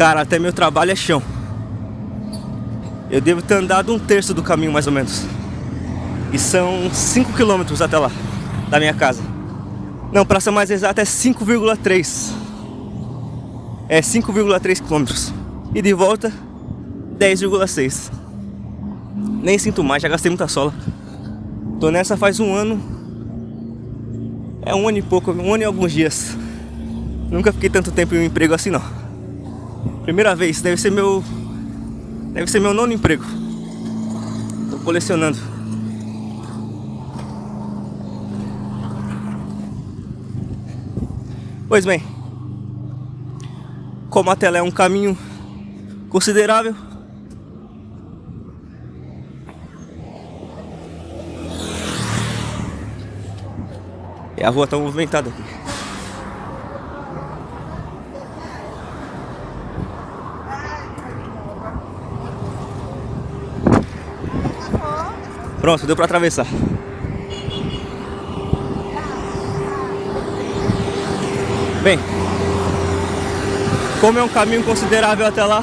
Cara, até meu trabalho é chão. Eu devo ter andado 1/3 do caminho, mais ou menos. E são 5 quilômetros até lá, da minha casa. Não, pra ser mais exato, é 5,3. É 5,3 quilômetros. E de volta, 10,6. Nem sinto mais, já gastei muita sola. Tô nessa faz um ano. É um ano e pouco, um ano e alguns dias. Nunca fiquei tanto tempo em um emprego assim, não. Primeira vez, deve ser meu 9º emprego. Tô colecionando. Pois bem, como até lá é um caminho considerável, e a rua tá movimentada aqui. Pronto, deu pra atravessar. Bem, como é um caminho considerável até lá,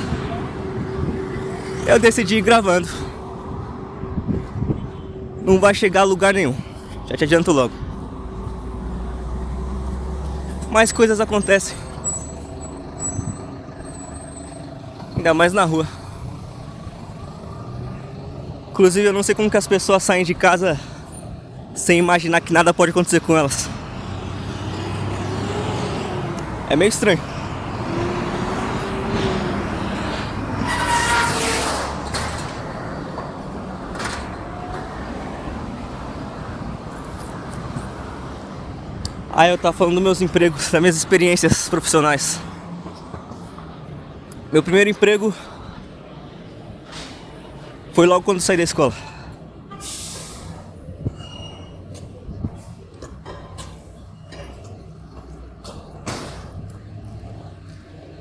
eu decidi ir gravando. Não vai chegar a lugar nenhum, já te adianto logo. Mas coisas acontecem, ainda mais na rua. Inclusive eu não sei como que as pessoas saem de casa sem imaginar que nada pode acontecer com elas. É meio estranho. Aí eu tava falando dos meus empregos, das minhas experiências profissionais. Meu primeiro emprego foi logo quando saí da escola.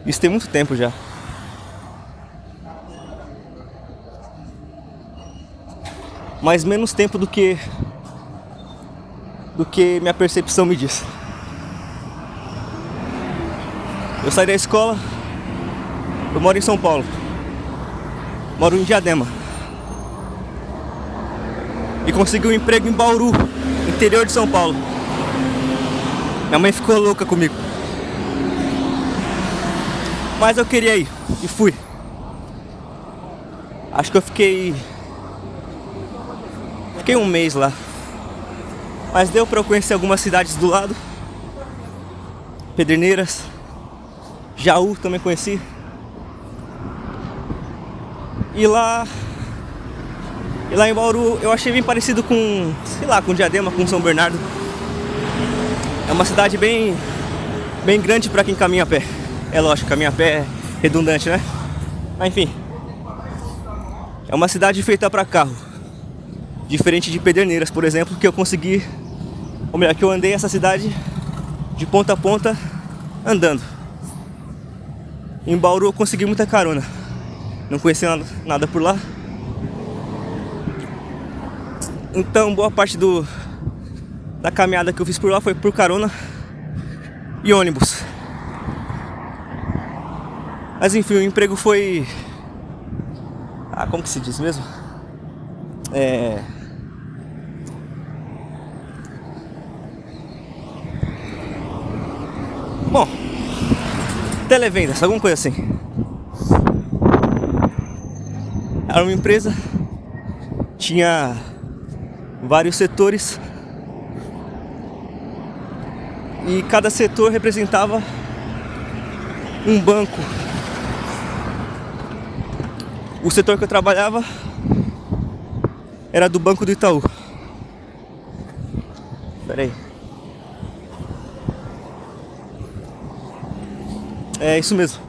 Isso tem muito tempo já. Mas menos tempo do que minha percepção me diz. Eu saí da escola, eu moro em São Paulo. Moro em Diadema. E consegui um emprego em Bauru, interior de São Paulo. Minha mãe ficou louca comigo. Mas eu queria ir, e fui. Acho que eu fiquei um mês lá. Mas deu pra eu conhecer algumas cidades do lado. Pederneiras, Jaú também conheci. E lá em Bauru eu achei bem parecido com, sei lá, com Diadema, com São Bernardo. É uma cidade bem grande pra quem caminha a pé. É lógico, caminhar a pé é redundante, né? Mas enfim, é uma cidade feita pra carro. Diferente de Pederneiras, por exemplo, que eu consegui, ou melhor, que eu andei essa cidade de ponta a ponta andando. Em Bauru eu consegui muita carona. Não conhecia nada por lá. Então boa parte da caminhada que eu fiz por lá foi por carona e ônibus. Mas enfim, o emprego foi... como que se diz mesmo? Bom, televendas, alguma coisa assim. Era uma empresa, tinha vários setores e cada setor representava um banco. O setor que eu trabalhava era do Banco do Itaú. Pera aí. É isso mesmo.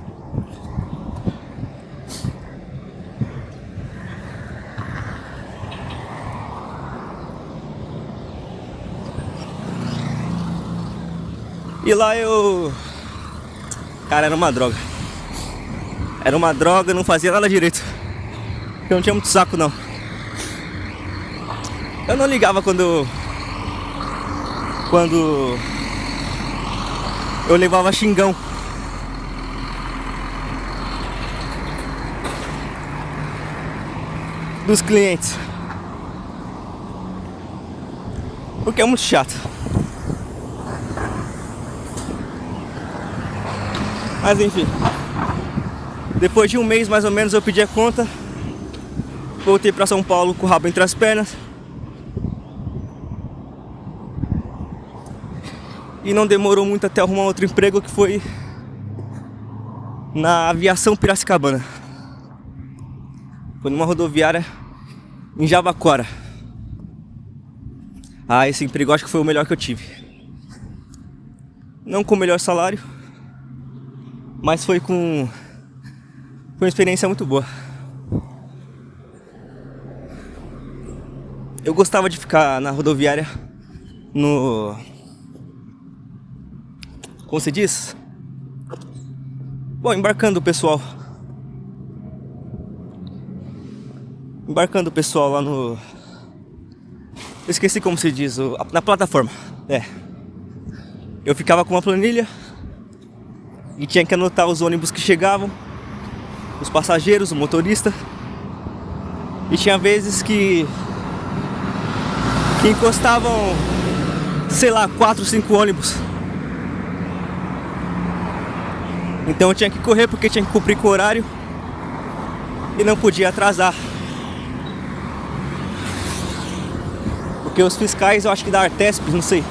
E lá cara, era uma droga. Era uma droga, não fazia nada direito. Eu não tinha muito saco, não. Eu não ligava quando eu levava xingão. dos clientes. Porque é muito chato. Mas enfim, depois de um mês mais ou menos eu pedi a conta. Voltei pra São Paulo com o rabo entre as pernas. E não demorou muito até arrumar outro emprego, que foi na Aviação Piracicabana. Foi numa rodoviária em Jabaquara. Ah, esse emprego acho que foi o melhor que eu tive. Não com o melhor salário, mas foi com uma experiência muito boa. Eu gostava de ficar na rodoviária no... Como se diz? Bom, embarcando o pessoal. Embarcando o pessoal lá no... Eu esqueci como se diz, na plataforma. É. Eu ficava com uma planilha e tinha que anotar os ônibus que chegavam, os passageiros, o motorista. E tinha vezes que encostavam, sei lá, 4, 5 ônibus. Então eu tinha que correr porque tinha que cumprir com o horário e não podia atrasar. Porque os fiscais, eu acho que da Artesp, não sei,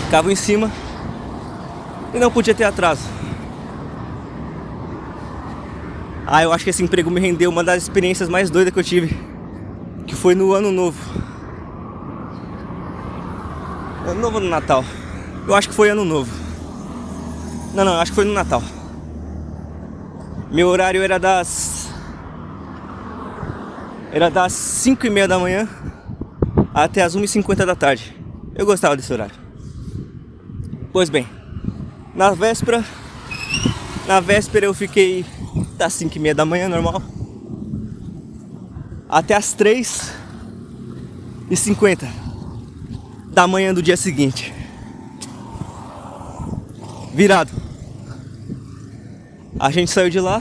ficavam em cima e não podia ter atraso. Ah, eu acho que esse emprego me rendeu uma das experiências mais doidas que eu tive, que foi no Ano Novo. Ano Novo ou no Natal? Eu acho que foi Ano Novo. Não, acho que foi no Natal. Meu horário era das 5h30 da manhã até as 1h50 da tarde. Eu gostava desse horário. Pois bem, na véspera eu fiquei das 5h30 da manhã, normal, até as 3h50 da manhã do dia seguinte. Virado. A gente saiu de lá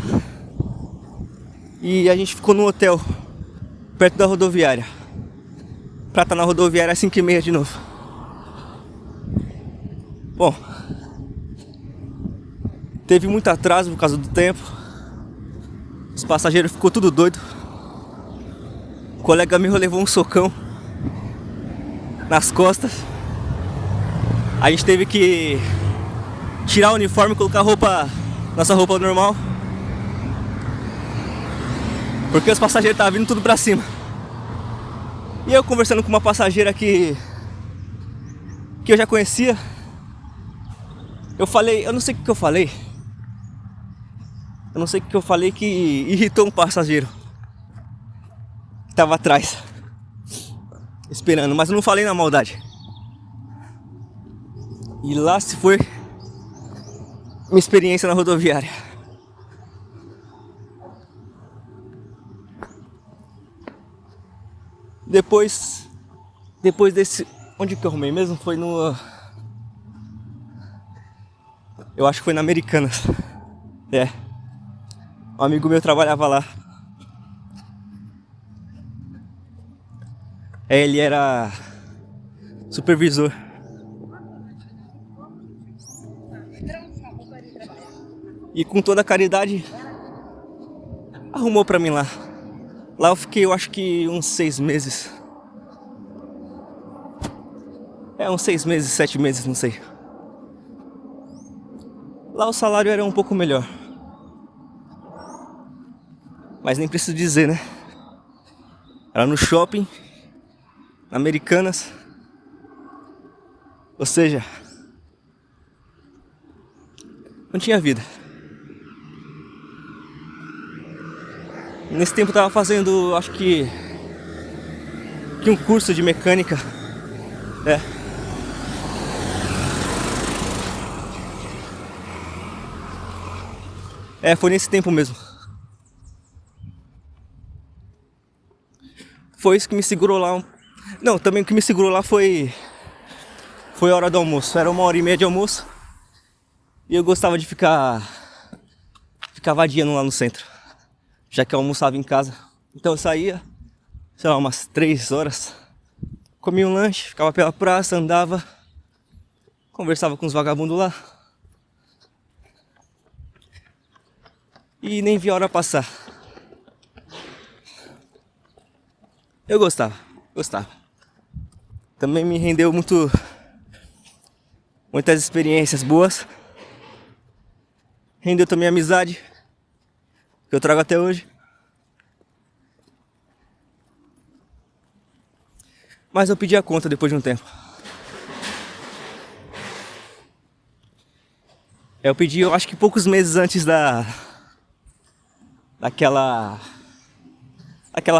e a gente ficou no hotel perto da rodoviária, pra estar na rodoviária às 5h30 de novo. Bom, teve muito atraso por causa do tempo. Os passageiros ficou tudo doido. O colega meu levou um socão nas costas. A gente teve que tirar o uniforme e colocar nossa roupa normal, porque os passageiros estavam vindo tudo pra cima. E eu conversando com uma passageira que eu já conhecia, eu não sei o que eu falei. Eu não sei o que eu falei que irritou um passageiro que tava atrás esperando, mas eu não falei na maldade. E lá se foi minha experiência na rodoviária. Depois desse... Onde que eu arrumei mesmo? Foi no... Eu acho que foi na Americanas. É. Um amigo meu trabalhava lá. Ele era supervisor. E com toda a caridade arrumou pra mim lá. Lá eu fiquei, eu acho que uns 6 meses. Uns 6 meses, 7 meses, não sei. Lá o salário era um pouco melhor. Mas nem preciso dizer, né? Era no shopping, na Americanas. Ou seja, não tinha vida. Nesse tempo eu tava fazendo, acho que um curso de mecânica. Foi nesse tempo mesmo. Foi isso que me segurou lá. Não, também o que me segurou lá foi a hora do almoço. Era 1h30 de almoço. E eu gostava de ficar vadiando lá no centro. já que eu almoçava em casa. Então eu saía, sei lá, umas 3 horas, comia um lanche, ficava pela praça, andava, conversava com os vagabundos lá e nem via a hora passar. Eu gostava. Também me rendeu muitas experiências boas. Rendeu também a amizade que eu trago até hoje. Mas eu pedi a conta depois de um tempo. Eu pedi, eu acho que poucos meses antes daquela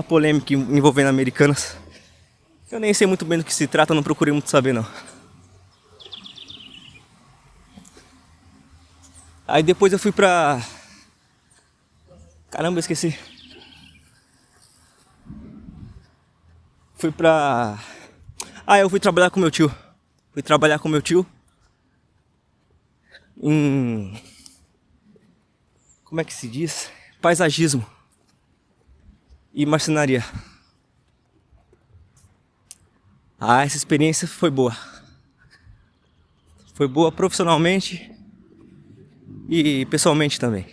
polêmica envolvendo Americanas. Eu nem sei muito bem do que se trata, não procurei muito saber não. Aí depois eu fui pra... Caramba, eu esqueci. Eu fui trabalhar com meu tio. Em... Como é que se diz? Paisagismo e marcenaria. Essa experiência foi boa. Foi boa profissionalmente e pessoalmente também.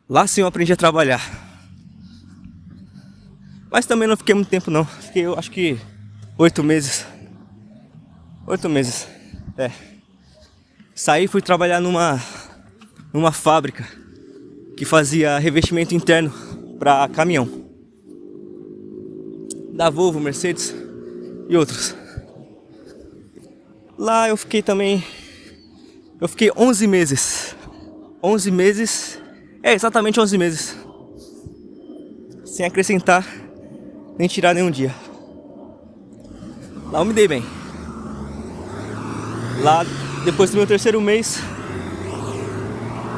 Lá sim eu aprendi a trabalhar. Mas também não fiquei muito tempo não. Fiquei, eu acho que 8 meses. 8 meses. Saí e fui trabalhar numa fábrica que fazia revestimento interno para caminhão. Da Volvo, Mercedes e outros. Lá eu fiquei 11 meses. 11 meses. Exatamente 11 meses. Sem acrescentar nem tirar nenhum dia. Lá eu me dei bem. Lá, depois do meu 3º mês,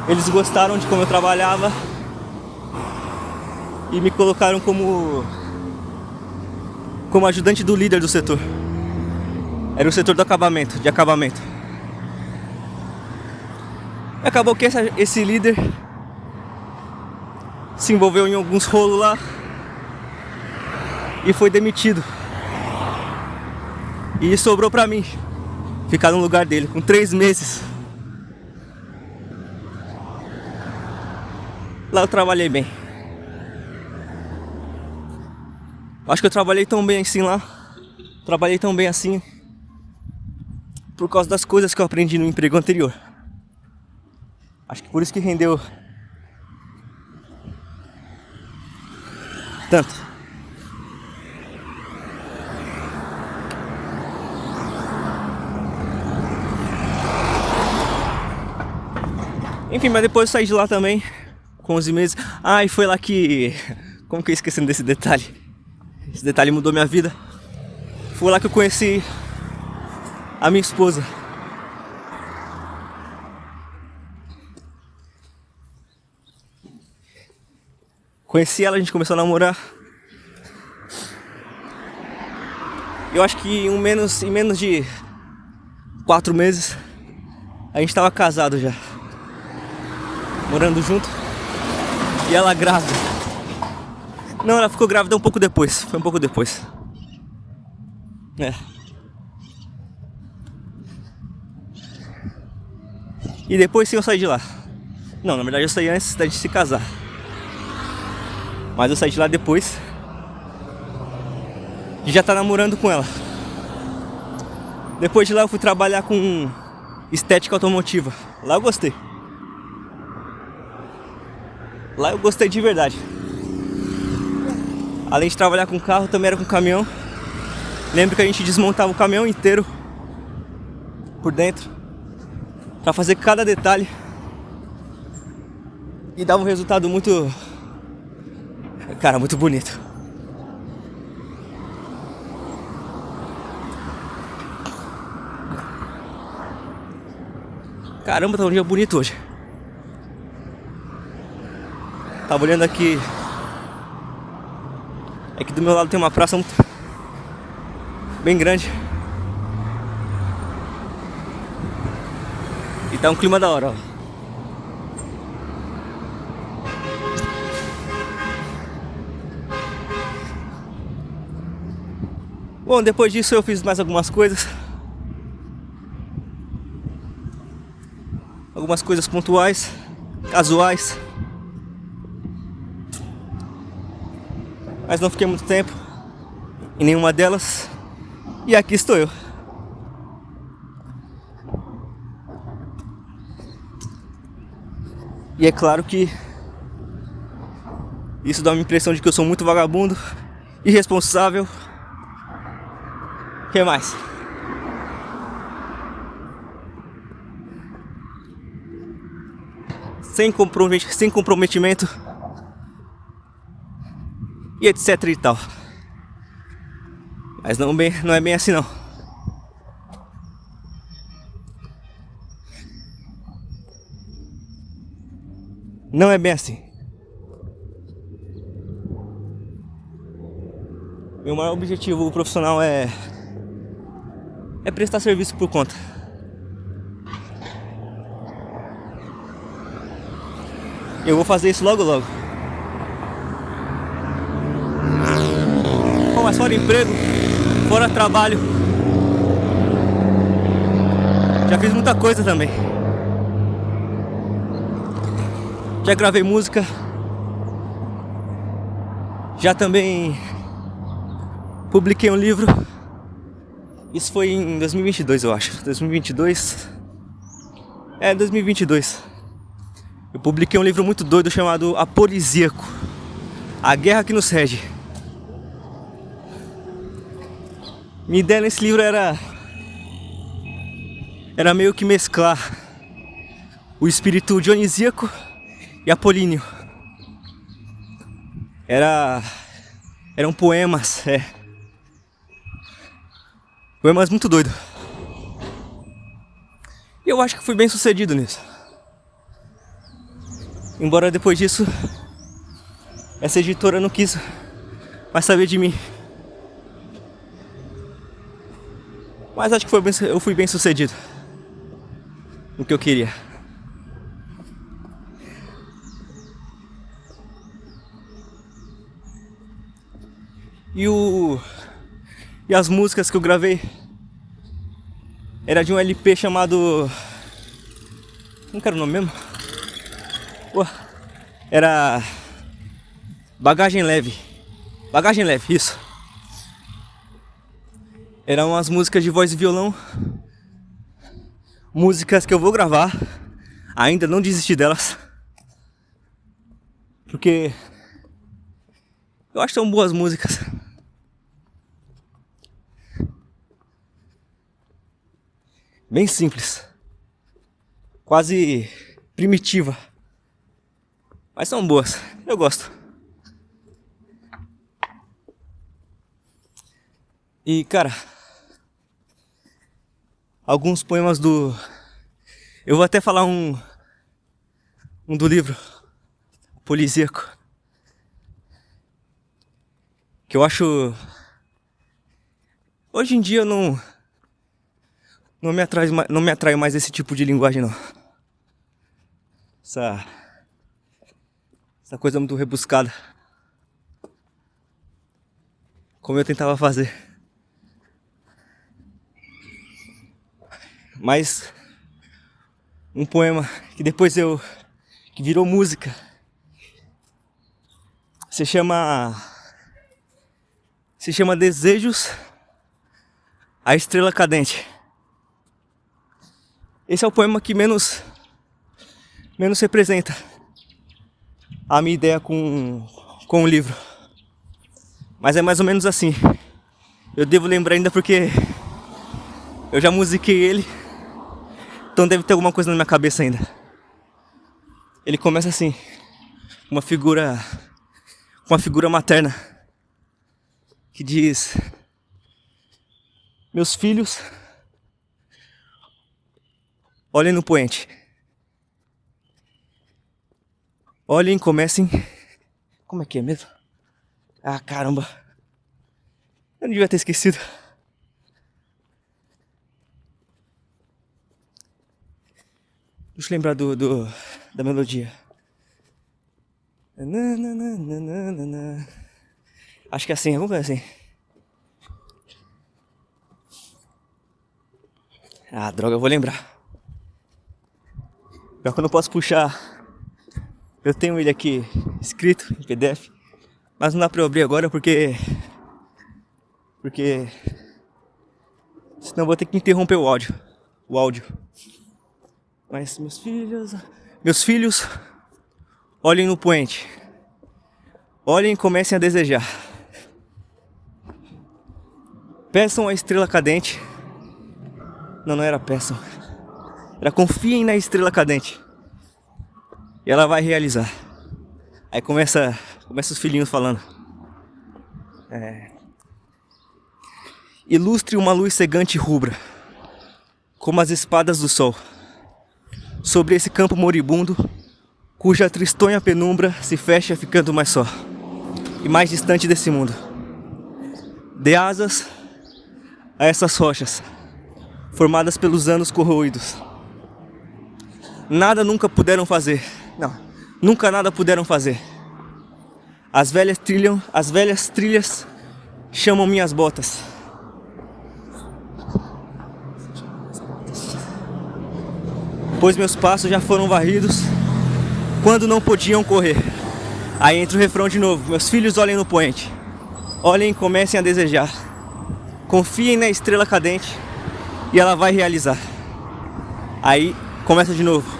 eles gostaram de como eu trabalhava e me colocaram como ajudante do líder do setor. Era o setor de acabamento. E acabou que esse líder se envolveu em alguns rolos lá e foi demitido. E sobrou pra mim ficar no lugar dele com 3 meses. Lá eu trabalhei bem. Acho que eu trabalhei tão bem assim lá. Trabalhei tão bem assim por causa das coisas que eu aprendi no emprego anterior. Acho que por isso que rendeu tanto. Enfim, mas depois eu saí de lá também com 11 meses. E foi lá que... Como que eu esqueci desse detalhe? Esse detalhe mudou minha vida. Foi lá que eu conheci a minha esposa. Conheci ela, a gente começou a namorar. Eu acho que em menos de 4 meses a gente tava casado já, morando junto. E ela grávida. Não, ela ficou grávida um pouco depois. Foi um pouco depois. E depois sim eu saí de lá. Não, na verdade eu saí antes da gente se casar. Mas eu saí de lá depois de já estar namorando com ela. Depois de lá eu fui trabalhar com estética automotiva. Lá eu gostei. Lá eu gostei de verdade. Além de trabalhar com carro, também era com caminhão. Lembro que a gente desmontava o caminhão inteiro por dentro pra fazer cada detalhe. E dava um resultado muito... Cara, muito bonito. Caramba, tá um dia bonito hoje. Tava olhando aqui. Aqui do meu lado tem uma praça muito... bem grande. E tá um clima da hora, ó. Bom, depois disso eu fiz mais algumas coisas. Algumas coisas pontuais, casuais. Mas não fiquei muito tempo em nenhuma delas. E aqui estou eu. E é claro que isso dá uma impressão de que eu sou muito vagabundo, irresponsável. O que mais? Sem comprometimento. E etc e tal. Mas não é bem assim não. Não é bem assim. Meu maior objetivo profissional é prestar serviço por conta. Eu vou fazer isso logo logo. Bom, mas fora emprego, fora trabalho, já fiz muita coisa também. Já gravei música. Já também publiquei um livro. Isso foi em 2022, eu acho. 2022. 2022. Eu publiquei um livro muito doido chamado Apolisíaco, A Guerra que nos Rege. Minha ideia nesse livro era meio que mesclar o espírito dionisíaco e apolíneo. Eram poemas, poemas muito doidos. E eu acho que fui bem sucedido nisso. Embora depois disso essa editora não quis mais saber de mim. Mas acho que eu fui bem sucedido no que eu queria. E as músicas que eu gravei era de um LP chamado... Como que era o nome mesmo? Era Bagagem Leve. Bagagem Leve, isso. Eram umas músicas de voz e violão. Músicas que eu vou gravar. Ainda não desisti delas. Porque eu acho que são boas músicas. Bem simples. Quase primitiva. Mas são boas. Eu gosto. E, cara, alguns poemas do... Eu vou até falar um do livro Polisíaco, que eu acho... Hoje em dia eu não me atrai mais esse tipo de linguagem, não. Essa coisa muito rebuscada, como eu tentava fazer. Mas um poema que depois que virou música se chama Desejos, a Estrela Cadente. Esse é o poema que menos representa a minha ideia com o livro. Mas é mais ou menos assim. Eu devo lembrar ainda porque eu já musiquei ele. Então deve ter alguma coisa na minha cabeça ainda. Ele começa assim, com uma figura materna que diz: meus filhos, olhem no poente. Olhem e comecem... Como é que é mesmo? Ah, caramba. Eu não devia ter esquecido. Deixa eu lembrar da melodia. Acho que é assim, vamos ver assim. Ah, droga, eu vou lembrar. Pior que eu não posso puxar. Eu tenho ele aqui escrito em PDF, mas não dá pra eu abrir agora porque senão eu vou ter que interromper o áudio. Mas meus filhos, olhem no poente. Olhem e comecem a desejar. Peçam a estrela cadente. Não era peçam. Era confiem na estrela cadente. E ela vai realizar. Aí começa os filhinhos falando. Ilustre uma luz cegante e rubra, como as espadas do sol, sobre esse campo moribundo, cuja tristonha penumbra se fecha ficando mais só, e mais distante desse mundo. Dê asas a essas rochas, formadas pelos anos corroídos. Nunca nada puderam fazer. As velhas trilhas chamam minhas botas. Pois meus passos já foram varridos quando não podiam correr. Aí entra o refrão de novo. Meus filhos olhem no poente. Olhem e comecem a desejar. Confiem na estrela cadente e ela vai realizar. Aí começa de novo.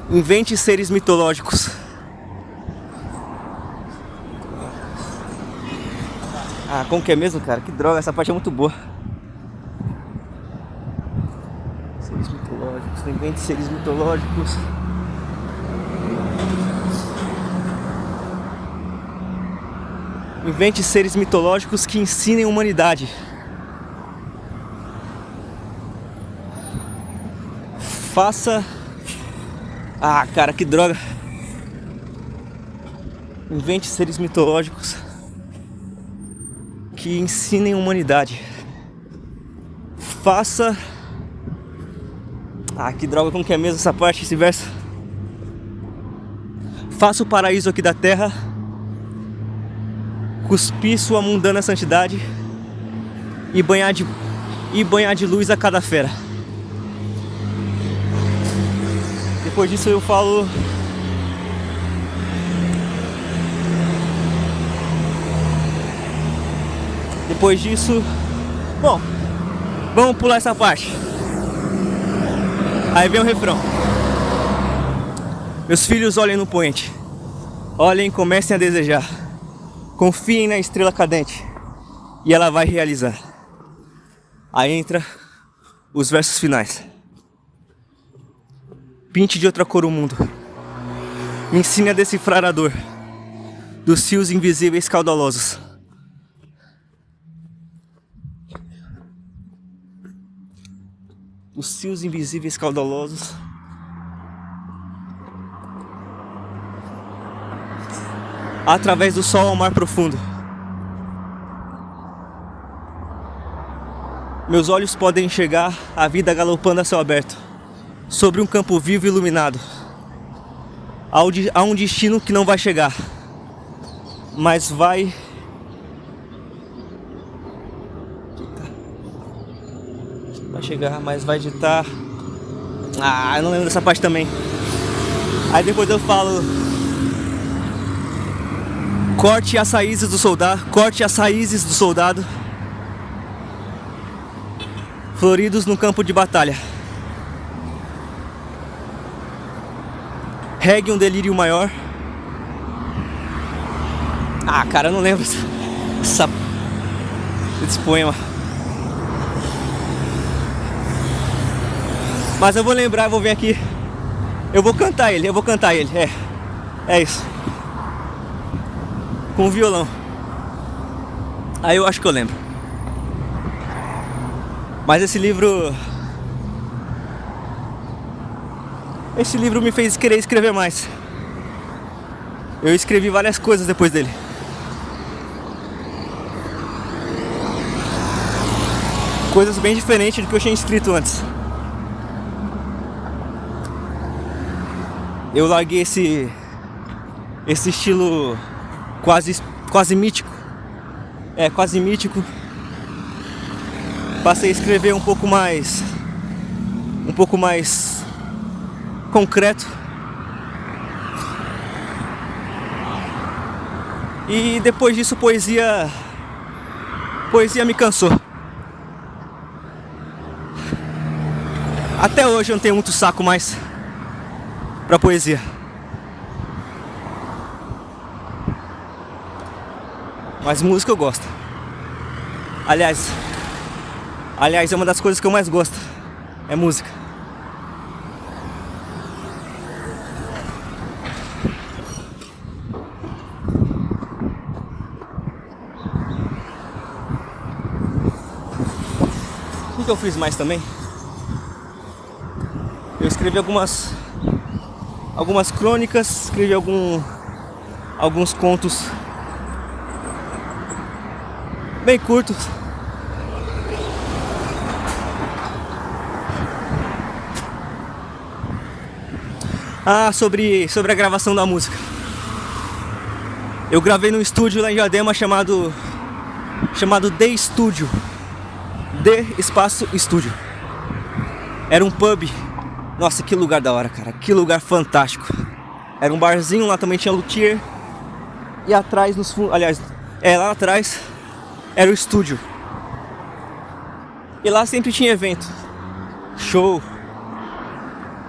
Invente seres mitológicos. Ah, como que é mesmo, cara? Que droga, essa parte é muito boa. Seres mitológicos, invente seres mitológicos. Invente seres mitológicos que ensinem a humanidade. Faça... Ah, cara, que droga. Invente seres mitológicos que ensinem a humanidade. Faça... Ah, que droga, como que é mesmo essa parte, esse verso? Faça o paraíso aqui da terra, cuspir sua mundana santidade e banhar de luz a cada fera. Depois disso eu falo... Depois disso... Bom, vamos pular essa parte. Aí vem o refrão. Meus filhos olhem no poente. Olhem e comecem a desejar. Confiem na estrela cadente e ela vai realizar. Aí entra os versos finais. Pinte de outra cor o mundo. Me ensine a decifrar a dor dos fios invisíveis caudalosos. Os fios invisíveis caudalosos. Através do sol ao mar profundo. Meus olhos podem enxergar a vida galopando a céu aberto, sobre um campo vivo e iluminado. Há um destino que não vai chegar, mas vai... Vai chegar, mas vai ditar... Ah, eu não lembro dessa parte também. Aí depois eu falo... Corte as raízes do soldado, corte as raízes do soldado, floridos no campo de batalha. Regue um delírio maior. Ah, cara, eu não lembro desse poema. Mas eu vou lembrar, eu vou vir aqui. Eu vou cantar ele. É isso. Com violão. Aí eu acho que eu lembro. Mas esse livro me fez querer escrever mais. Eu escrevi várias coisas depois dele. Coisas bem diferentes do que eu tinha escrito antes. Eu larguei esse estilo quase mítico quase mítico. Passei a escrever um pouco mais concreto. E depois disso poesia me cansou. Até hoje eu não tenho muito saco mais pra poesia. Mas música eu gosto. Aliás, é uma das coisas que eu mais gosto. É música. O que eu fiz mais também? Eu escrevi algumas crônicas, escrevi alguns contos bem curtos. Sobre a gravação da música. Eu gravei num estúdio lá em Diadema chamado The Studio. The Espaço Estúdio. Era um pub. Nossa, que lugar da hora, cara. Que lugar fantástico. Era um barzinho, lá também tinha luthier. E atrás, nos fundos, aliás, lá atrás era o estúdio. E lá sempre tinha evento, show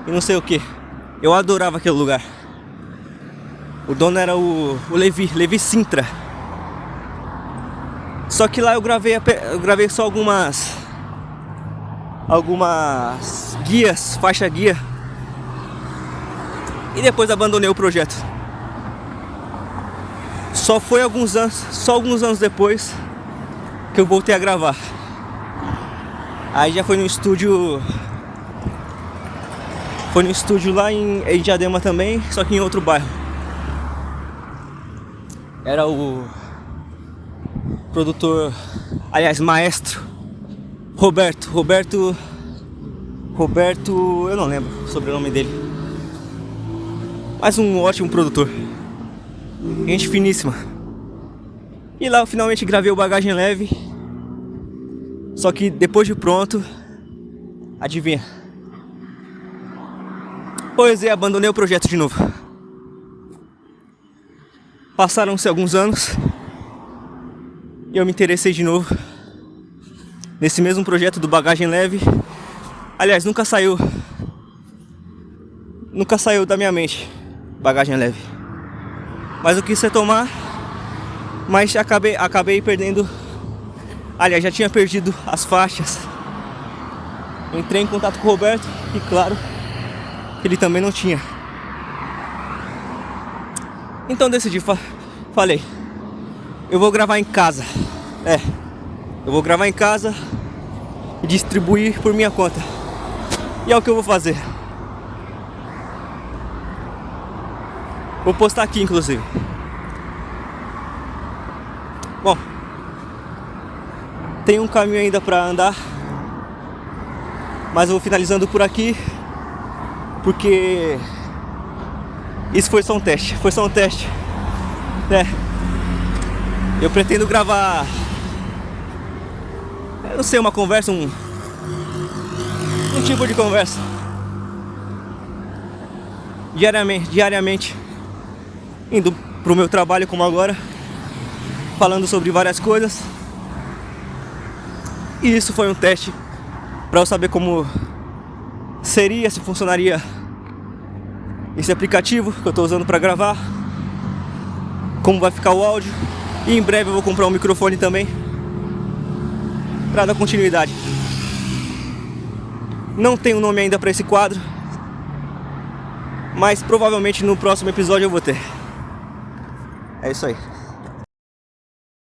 e não sei o que. Eu adorava aquele lugar. O dono era o Levi Sintra. Só que lá eu gravei só algumas guias, faixa guia. E depois abandonei o projeto. Só alguns anos depois que eu voltei a gravar. Aí já foi no estúdio lá em Diadema também, só que em outro bairro. Era o produtor, aliás, maestro Roberto, eu não lembro o sobrenome dele, mas um ótimo produtor, gente finíssima. E lá eu finalmente gravei o Bagagem Leve. Só que depois de pronto, adivinha? Pois é, abandonei o projeto de novo. Passaram-se alguns anos e eu me interessei de novo nesse mesmo projeto do Bagagem Leve. Aliás, nunca saiu da minha mente Bagagem Leve. Mas eu quis retomar, mas acabei perdendo. Aliás, já tinha perdido as faixas. Entrei em contato com o Roberto e claro, ele também não tinha. Então decidi, falei, eu vou gravar em casa. Eu vou gravar em casa e distribuir por minha conta. E é o que eu vou fazer. Vou postar aqui, inclusive. Bom, tem um caminho ainda pra andar, mas eu vou finalizando por aqui, porque isso foi só um teste. Eu pretendo gravar, eu não sei, uma conversa, um tipo de conversa diariamente, indo pro meu trabalho como agora, falando sobre várias coisas. E isso foi um teste para eu saber como seria, se funcionaria esse aplicativo que eu estou usando para gravar, como vai ficar o áudio. E em breve eu vou comprar um microfone também para dar continuidade. Não tenho nome ainda para esse quadro, mas provavelmente no próximo episódio eu vou ter. É isso aí.